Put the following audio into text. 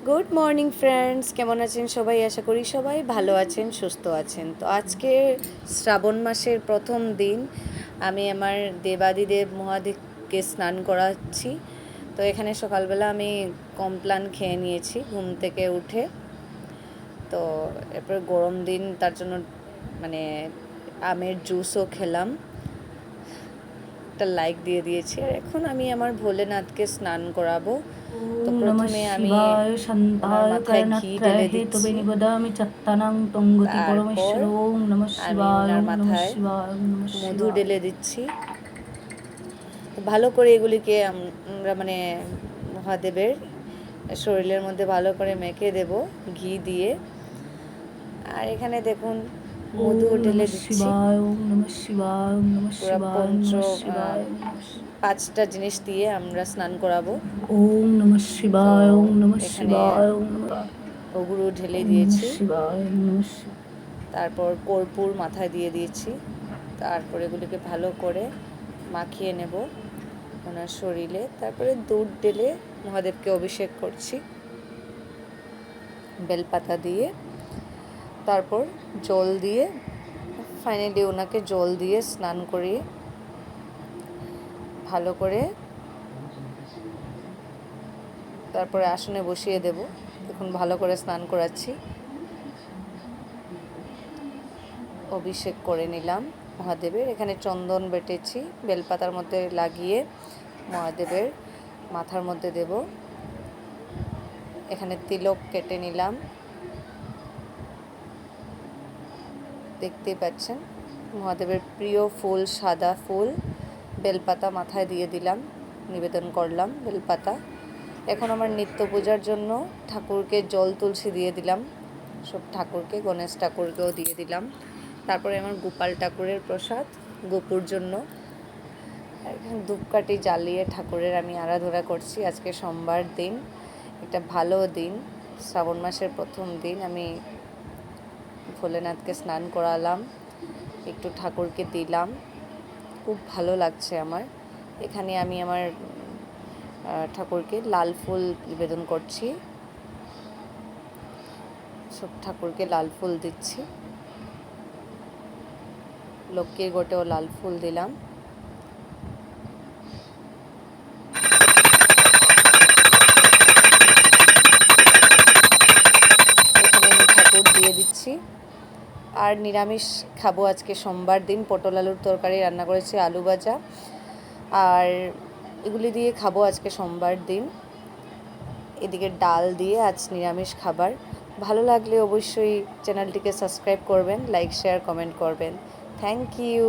Good morning friends, কেমন আছেন সবাই? আশা করি সবাই ভালো আছেন, সুস্থ আছেন। তো আজকে শ্রাবণ মাসের প্রথম দিন, আমি আমার দেবাদিদেব মহাদেবকে স্নান করাচ্ছি। তো এখানে সকালবেলা আমি কমপ্লান খেয়ে নিয়েছি ঘুম থেকে উঠে। তো এরপর গরম দিন, তার জন্য মানে আমের জুসও খেলাম, একটা লাইক দিয়ে দিয়েছি। আর এখন আমি আমার ভোলেনাথকে স্নান করাবো। তো ওম নমঃ প্রথমে আমি শিবায় ওনার শান্তায় মাথায় ঘি করণাত্রায় ঢেলে হেতবে দিচ্ছি। নিবদামি চত্তানাং তঙ্গতি তারপর পরমেশ্বর। ওম নমঃ আমি শিবায় ওনার ওম নমঃ মাথায় শিবায় ওম নমঃ মধু শিবায়। ঢেলে দিচ্ছি। তো ভালো করে এগুলিকে আমরা মহাদেবের শরীরের মধ্যে ভালো করে মেখে দেব ঘি দিয়ে। আর এখানে দেখুন মধু ওম ঢেলে নমঃ দিচ্ছি। শিবায় ওম নমঃ শিবায় ওম নমঃ পুরো শিবায় ওম নমঃ শিবায় ওম নমঃ শিবায়। 5টা জিনিস দিয়ে আমরা স্নান করাবো। ওম নমঃ তো শিবায় ওম নমঃ এখানে শিবায় ওম নমঃ ওগুলো ঢেলে ওম নমঃ দিয়েছি। শিবায় ওম নমঃ শিবায়। তারপর কর্পূর মাথায় দিয়ে দিয়েছি। তারপর এগুলিকে ভালো করে মাখিয়ে নেব ওনার শরীরে। তারপরে দুধ ঢেলে মহাদেবকে অভিষেক করছি বেলপাতা দিয়ে। তারপর জল দিয়ে, ফাইনালি ওনাকে জল দিয়ে স্নান করিয়ে ভালো করে তারপরে আসনে বসিয়ে দেব। এখন ভালো করে স্নান করাচ্ছি, অভিষেক করে নিলাম মহাদেবের। এখানে চন্দন বেটেছি, বেলপাতার মধ্যে লাগিয়ে মহাদেবের মাথার মধ্যে দেব। এখানে তিলক কেটে নিলাম, দেখতেই পাচ্ছেন। মহাদেবের প্রিয় ফুল সাদা ফুল, বেলপাতা মাথায় দিয়ে দিলাম, নিবেদন করলাম বেলপাতা। এখন আমার নিত্য পূজার জন্য ঠাকুরকে জল তুলসী দিয়ে দিলাম, সব ঠাকুরকে, গণেশ ঠাকুরকেও দিয়ে দিলাম। তারপরে আমার গোপাল ঠাকুরের প্রসাদ গোপুর জন্য। এখন ধূপকাঠি জ্বালিয়ে ঠাকুরের আমি আরাধনা করছি। আজকে সোমবার দিন, একটা ভালো দিন, শ্রাবণ মাসের প্রথম দিন। আমি ভোলেনাথকে স্নান করালাম, একটু ঠাকুরকে দিলাম, খুব ভালো লাগছে আমার। এখানে আমি আমার ঠাকুরকে লাল ফুল নিবেদন করছি, সব ঠাকুরকে লাল ফুল দিচ্ছি। লক্ষ্মীর গোটেও লাল ফুল দিলাম। এখানে আমি ঠাকুর দিয়ে দিচ্ছি। আর নিরামিষ খাবো আজকে সোমবার দিন। পটল আলুর তরকারি রান্না করেছি, আলু ভাজা, আর এগুলি দিয়ে খাবো আজকে সোমবার দিন। এদিকে ডাল দিয়ে আজ নিরামিষ খাবার। ভালো লাগলে অবশ্যই চ্যানেলটিকে সাবস্ক্রাইব করবেন, লাইক শেয়ার কমেন্ট করবেন। Thank you.